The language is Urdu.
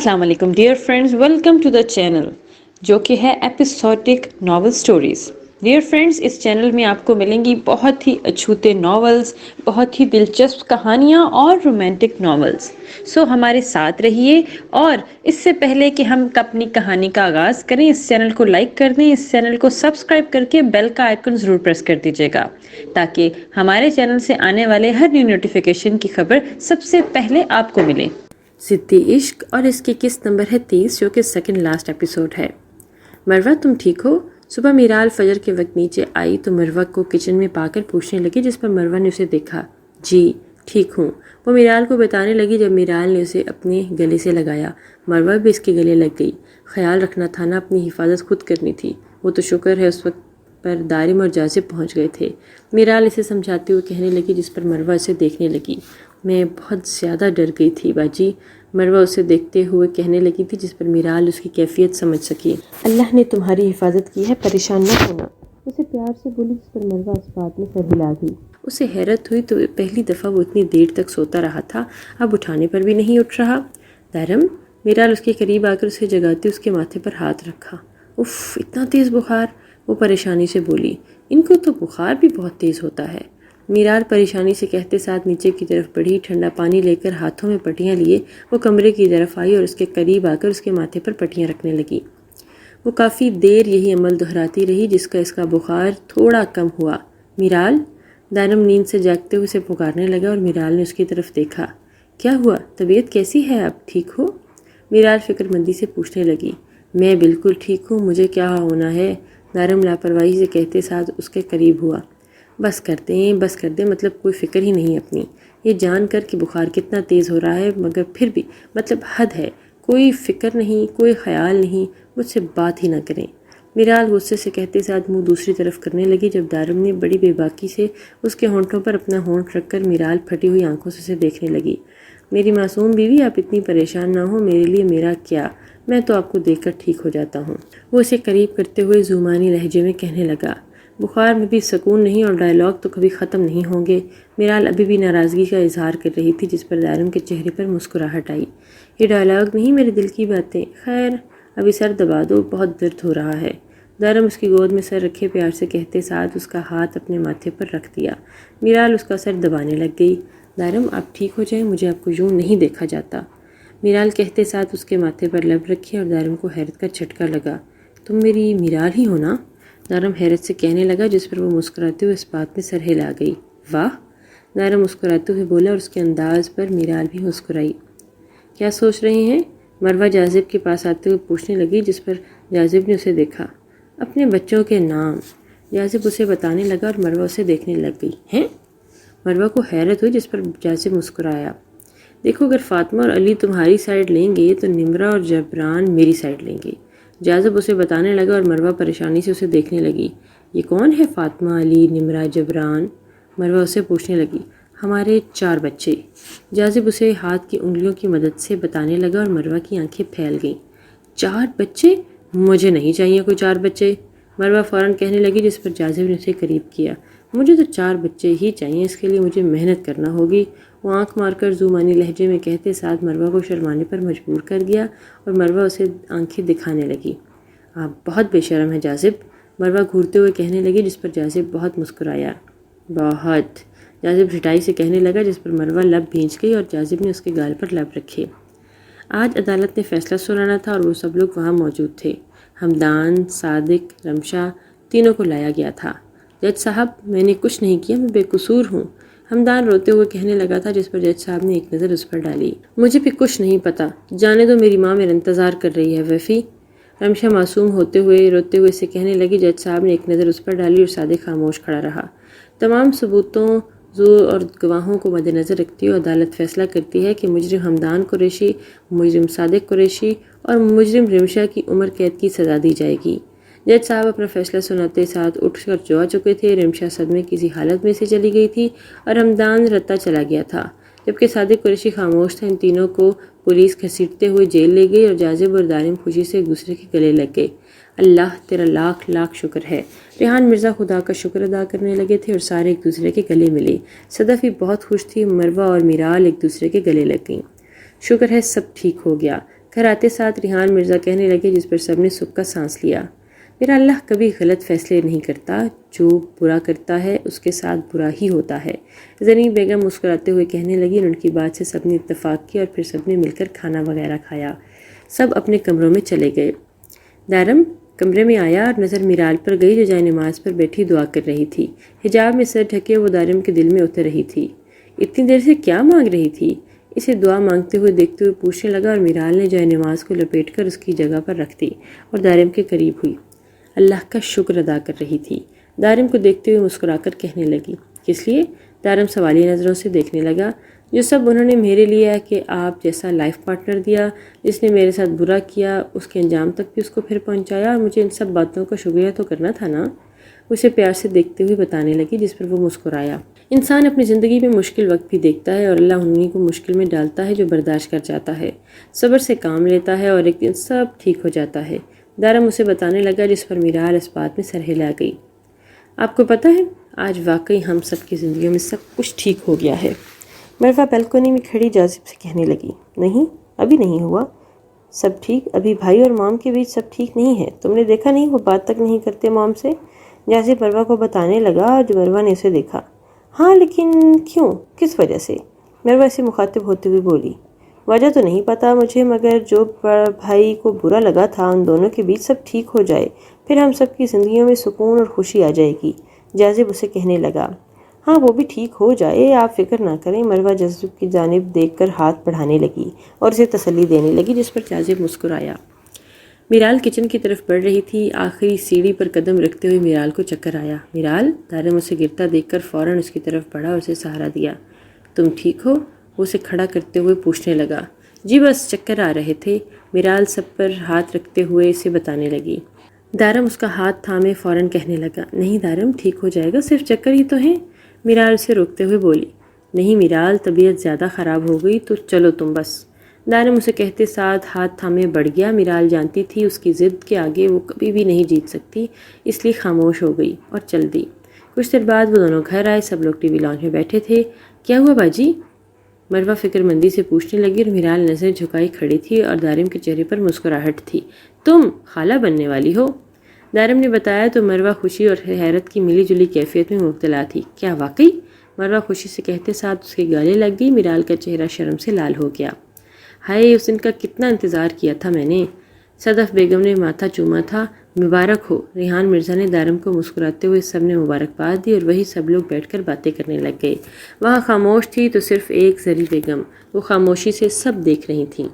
السلام علیکم dear friends, welcome to the channel جو کہ ہے episodic novel stories. Dear friends, اس چینل میں آپ کو ملیں گی بہت ہی اچھوتے ناولز، بہت ہی دلچسپ کہانیاں اور رومانٹک ناولز۔ سو ہمارے ساتھ رہیے، اور اس سے پہلے کہ ہم اپنی کہانی کا آغاز کریں، اس چینل کو لائک کر دیں، اس چینل کو سبسکرائب کر کے بیل کا آئیکن ضرور پریس کر دیجیے گا تاکہ ہمارے چینل سے آنے والے ہر نیو نوٹیفیکیشن کی خبر سب سے پہلے آپ کو ملے۔ ضدی عشق، اور اس کی قسط نمبر ہے 30، جو کہ سیکنڈ لاسٹ ایپیسوڈ ہے۔ مروہ تم ٹھیک ہو؟ صبح میرال فجر کے وقت نیچے آئی تو مروہ کو کچن میں پا کر پوچھنے لگی، جس پر مروہ نے اسے دیکھا۔ جی ٹھیک ہوں، وہ میرال کو بتانے لگی۔ جب میرال نے اسے اپنے گلے سے لگایا، مروہ بھی اس کے گلے لگ گئی۔ خیال رکھنا تھا نا، اپنی حفاظت خود کرنی تھی۔ وہ تو شکر ہے اس وقت پر دارم اور جاذب پہنچ گئے تھے، میرال اسے سمجھاتے ہوئے کہنے لگی، جس پر مروہ اسے دیکھنے لگی۔ میں بہت زیادہ ڈر گئی تھی باجی، مروہ اسے دیکھتے ہوئے کہنے لگی تھی، جس پر میرال اس کی کیفیت سمجھ سکی۔ اللہ نے تمہاری حفاظت کی ہے، پریشان نہ ہونا، اسے پیار سے بولی، جس پر مروہ اس بات میں سر ہلا دی۔ اسے حیرت ہوئی تو پہلی دفعہ وہ اتنی دیر تک سوتا رہا تھا، اب اٹھانے پر بھی نہیں اٹھ رہا۔ دارم، میرال اس کے قریب آ کر اسے جگاتی اس کے ماتھے پر ہاتھ رکھا۔ اف، اتنا تیز بخار، وہ پریشانی سے بولی۔ ان کو تو بخار بھی بہت تیز ہوتا ہے، میرال پریشانی سے کہتے ساتھ نیچے کی طرف بڑھی۔ ٹھنڈا پانی لے کر ہاتھوں میں پٹیاں لیے وہ کمرے کی طرف آئی اور اس کے قریب آ کر اس کے ماتھے پر پٹیاں رکھنے لگی۔ وہ کافی دیر یہی عمل دہراتی رہی، جس کا اس کا بخار تھوڑا کم ہوا۔ میرال، دارم نیند سے جاگتے ہوئے اسے پکارنے لگا اور میرال نے اس کی طرف دیکھا۔ کیا ہوا؟ طبیعت کیسی ہے اب؟ ٹھیک ہو؟ میرال فکر مندی سے پوچھنے لگی۔ میں بالکل ٹھیک ہوں، مجھے کیا ہونا ہے؟ دارم لاپرواہی سے کہتے ساتھ اس کے قریب ہوا۔ بس کر دیں، مطلب کوئی فکر ہی نہیں اپنی، یہ جان کر کہ بخار کتنا تیز ہو رہا ہے، مگر پھر بھی مطلب حد ہے، کوئی فکر نہیں، کوئی خیال نہیں، مجھ سے بات ہی نہ کریں۔ میرال غصے سے کہتے ساتھ منہ دوسری طرف کرنے لگی، جب دارم نے بڑی بے باکی سے اس کے ہونٹوں پر اپنا ہونٹ رکھ کر میرال پھٹی ہوئی آنکھوں سے اسے دیکھنے لگی۔ میری معصوم بیوی، آپ اتنی پریشان نہ ہو، میرے لیے میرا کیا، میں تو آپ کو دیکھ کر ٹھیک ہو جاتا ہوں۔ وہ اسے قریب کرتے ہوئے زومانی لہجے میں کہنے لگا۔ بخار میں بھی سکون نہیں، اور ڈائلاگ تو کبھی ختم نہیں ہوں گے۔ میرال ابھی بھی ناراضگی کا اظہار کر رہی تھی، جس پر دارم کے چہرے پر مسکراہٹ آئی۔ یہ ڈائلاگ نہیں، میرے دل کی باتیں۔ خیر ابھی سر دبا دو، بہت درد ہو رہا ہے۔ دارم اس کی گود میں سر رکھے پیار سے کہتے ساتھ اس کا ہاتھ اپنے ماتھے پر رکھ دیا۔ میرال اس کا سر دبانے لگ گئی۔ دارم، آپ ٹھیک ہو جائیں، مجھے آپ کو یوں نہیں دیکھا جاتا، میرال کہتے ساتھ اس کے ماتھے پر لب رکھے، اور دارم کو حیرت کا جھٹکا لگا۔ تم میری میرال ہی ہو نا؟ دارم حیرت سے کہنے لگا، جس پر وہ مسکراتے ہوئے اس بات میں سر ہلا گئی۔ واہ، دارم مسکراتے ہوئے بولا، اور اس کے انداز پر میرال بھی مسکرائی۔ کیا سوچ رہے ہیں؟ مروہ جاذب کے پاس آتے ہوئے پوچھنے لگی، جس پر جاذب نے اسے دیکھا۔ اپنے بچوں کے نام، جاذب اسے بتانے لگا، اور مروہ اسے دیکھنے لگ گئی۔ ہیں؟ مروہ کو حیرت ہوئی، جس پر جاذب مسکرایا۔ دیکھو، اگر فاطمہ اور علی تمہاری سائڈ لیں گے تو نمرہ اور جبران میری سائڈ لیں گے، جاذب اسے بتانے لگا، اور مروہ پریشانی سے اسے دیکھنے لگی۔ یہ کون ہے فاطمہ، علی، نمرہ، جبران؟ مروہ اسے پوچھنے لگی۔ ہمارے 4 بچے، جاذب اسے ہاتھ کی انگلیوں کی مدد سے بتانے لگا، اور مروہ کی آنکھیں پھیل گئیں۔ 4 بچے؟ مجھے نہیں چاہیے کوئی 4 بچے، مروہ فوراً کہنے لگی، جس پر جاذب نے اسے قریب کیا۔ مجھے تو 4 بچے ہی چاہیے، اس کے لیے مجھے محنت کرنا ہوگی، وہ آنکھ مار کر زومانی لہجے میں کہتے ساتھ مروہ کو شرمانے پر مجبور کر گیا، اور مروہ اسے آنکھیں دکھانے لگی۔ آپ بہت بے شرم ہیں جاذب، مروہ گھورتے ہوئے کہنے لگی، جس پر جاذب بہت مسکرایا۔ بہت، جاذب رٹائی سے کہنے لگا، جس پر مروہ لب بھینچ گئی، اور جاذب نے اس کے گال پر لب رکھے۔ آج عدالت نے فیصلہ سنانا تھا، اور وہ سب لوگ وہاں موجود تھے۔ ہمدان، صادق، رمشا، تینوں کو لایا گیا تھا۔ جج صاحب، میں نے کچھ نہیں کیا، میں بے قصور ہوں، ہمدان روتے ہوئے کہنے لگا تھا، جس پر جج صاحب نے ایک نظر اس پر ڈالی۔ مجھے بھی کچھ نہیں پتا، جانے دو، میری ماں میرا انتظار کر رہی ہے۔ ویفی، رمشا معصوم ہوتے ہوئے روتے ہوئے سے کہنے لگی۔ جج صاحب نے ایک نظر اس پر ڈالی، اور صادق خاموش کھڑا رہا۔ تمام ثبوتوں اور گواہوں کو مد نظر رکھتی ہوئے عدالت فیصلہ کرتی ہے کہ مجرم ہمدان قریشی، مجرم صادق قریشی اور مجرم رمشا کی عمر قید کی سزا دی جائے گی۔ جج صاحب اپنا فیصلہ سناتے ساتھ اٹھ کر جو آ چکے تھے۔ رمشا صدمے کسی حالت میں سے چلی گئی تھی، اور ہمدان رتا چلا گیا تھا، جبکہ صادق قریشی خاموش تھا۔ ان تینوں کو پولیس گھسیٹتے ہوئے جیل لے گئی، اور جاذب اور دارم خوشی سے ایک دوسرے کے گلے لگ گئے۔ اللہ تیرا لاکھ لاکھ شکر ہے، ریحان مرزا خدا کا شکر ادا کرنے لگے تھے، اور سارے ایک دوسرے کے گلے ملے۔ صدف بھی بہت خوش تھی، مروہ اور میرال ایک دوسرے کے گلے لگ گئیں۔ شکر ہے سب ٹھیک ہو گیا، گھر آتے ساتھ ریحان مرزا کہنے لگے، جس پر سب نے سکھ کا سانس لیا، میرا اللہ کبھی غلط فیصلے نہیں کرتا، جو برا کرتا ہے اس کے ساتھ برا ہی ہوتا ہے۔ زرین بیگم مسکراتے ہوئے کہنے لگی اور ان کی بات سے سب نے اتفاق کیا اور پھر سب نے مل کر کھانا وغیرہ کھایا۔ سب اپنے کمروں میں چلے گئے۔ دارم کمرے میں آیا اور نظر میرال پر گئی جو جائے نماز پر بیٹھی دعا کر رہی تھی۔ حجاب میں سر ڈھکے وہ دارم کے دل میں اتر رہی تھی۔ اتنی دیر سے کیا مانگ رہی تھی؟ اسے دعا مانگتے ہوئے دیکھتے ہوئے پوچھنے لگا اور میرال نے جائے نماز کو لپیٹ کر اس کی جگہ پر رکھ دی اور دارم کے قریب ہوئی۔ اللہ کا شکر ادا کر رہی تھی۔ دارم کو دیکھتے ہوئے مسکرا کر کہنے لگی، کس لیے؟ دارم سوالیہ نظروں سے دیکھنے لگا، جو سب انہوں نے میرے لیے کہ آپ جیسا لائف پارٹنر دیا، جس نے میرے ساتھ برا کیا اس کے انجام تک بھی اس کو پھر پہنچایا، اور مجھے ان سب باتوں کا شکریہ تو کرنا تھا نا۔ اسے پیار سے دیکھتے ہوئے بتانے لگی، جس پر وہ مسکرایا۔ انسان اپنی زندگی میں مشکل وقت بھی دیکھتا ہے اور اللہ انہی کو مشکل میں ڈالتا ہے جو برداشت کر جاتا ہے، صبر سے کام لیتا ہے اور ایک دن سب ٹھیک ہو جاتا ہے۔ دارم اسے بتانے لگا، جس پر میرال اس بات میں سر ہلا گئی۔ آپ کو پتہ ہے آج واقعی ہم سب کی زندگیوں میں سب کچھ ٹھیک ہو گیا ہے۔ مروہ بیلکونی میں کھڑی جاذب سے کہنے لگی، نہیں ابھی نہیں ہوا سب ٹھیک، ابھی بھائی اور مام کے بیچ سب ٹھیک نہیں ہے۔ تم نے دیکھا نہیں وہ بات تک نہیں کرتے مام سے؟ جاذب مروہ کو بتانے لگا اور مروہ نے اسے دیکھا۔ ہاں لیکن کیوں، کس وجہ سے؟ مروہ سے مخاطب ہوتے ہوئے بولی، وجہ تو نہیں پتا مجھے، مگر جو بھائی کو برا لگا تھا ان دونوں کے بیچ سب ٹھیک ہو جائے، پھر ہم سب کی زندگیوں میں سکون اور خوشی آ جائے گی۔ جاذب اسے کہنے لگا، ہاں وہ بھی ٹھیک ہو جائے، آپ فکر نہ کریں۔ مروہ جاذب کی جانب دیکھ کر ہاتھ بڑھانے لگی اور اسے تسلی دینے لگی، جس پر جاذب مسکرایا۔ میرال کچن کی طرف بڑھ رہی تھی۔ آخری سیڑھی پر قدم رکھتے ہوئے میرال کو چکر آیا۔ میرال، دارم اسے گرتا دیکھ کر فوراً اس کی طرف بڑھا اور اسے سہارا دیا۔ تم ٹھیک ہو؟ وہ اسے کھڑا کرتے ہوئے پوچھنے لگا۔ جی بس چکر آ رہے تھے، میرال سب پر ہاتھ رکھتے ہوئے اسے بتانے لگی۔ دارم اس کا ہاتھ تھامے فوراً کہنے لگا، نہیں دارم ٹھیک ہو جائے گا، صرف چکر ہی تو ہیں۔ میرال اسے روکتے ہوئے بولی، نہیں میرال طبیعت زیادہ خراب ہو گئی تو چلو تم بس۔ دارم اسے کہتے ساتھ ہاتھ تھامے بڑھ گیا۔ میرال جانتی تھی اس کی ضد کے آگے وہ کبھی بھی نہیں جیت سکتی، اس لیے خاموش ہو گئی اور چل دی۔ کچھ دیر بعد وہ دونوں گھر آئے، سب لوگ ٹی وی لاؤنج میں بیٹھے تھے۔ کیا ہوا باجی؟ مروہ فکر مندی سے پوچھنے لگی اور میرال نظر جھکائی کھڑی تھی اور دارم کے چہرے پر مسکراہٹ تھی۔ تم خالہ بننے والی ہو؟ دارم نے بتایا تو مروہ خوشی اور حیرت کی ملی جلی کیفیت میں مبتلا تھی۔ کیا واقعی؟ مروہ خوشی سے کہتے ساتھ اس کے گالے لگ گئی۔ میرال کا چہرہ شرم سے لال ہو گیا۔ ہائے اس دن کا کتنا انتظار کیا تھا میں نے۔ صدف بیگم نے ماتھا چوما تھا۔ مبارک ہو۔ ریحان مرزا نے دارم کو مسکراتے ہوئے سب نے مبارکباد دی اور وہی سب لوگ بیٹھ کر باتیں کرنے لگ گئے۔ وہاں خاموش تھی تو صرف ایک زری بیگم، وہ خاموشی سے سب دیکھ رہی تھیں۔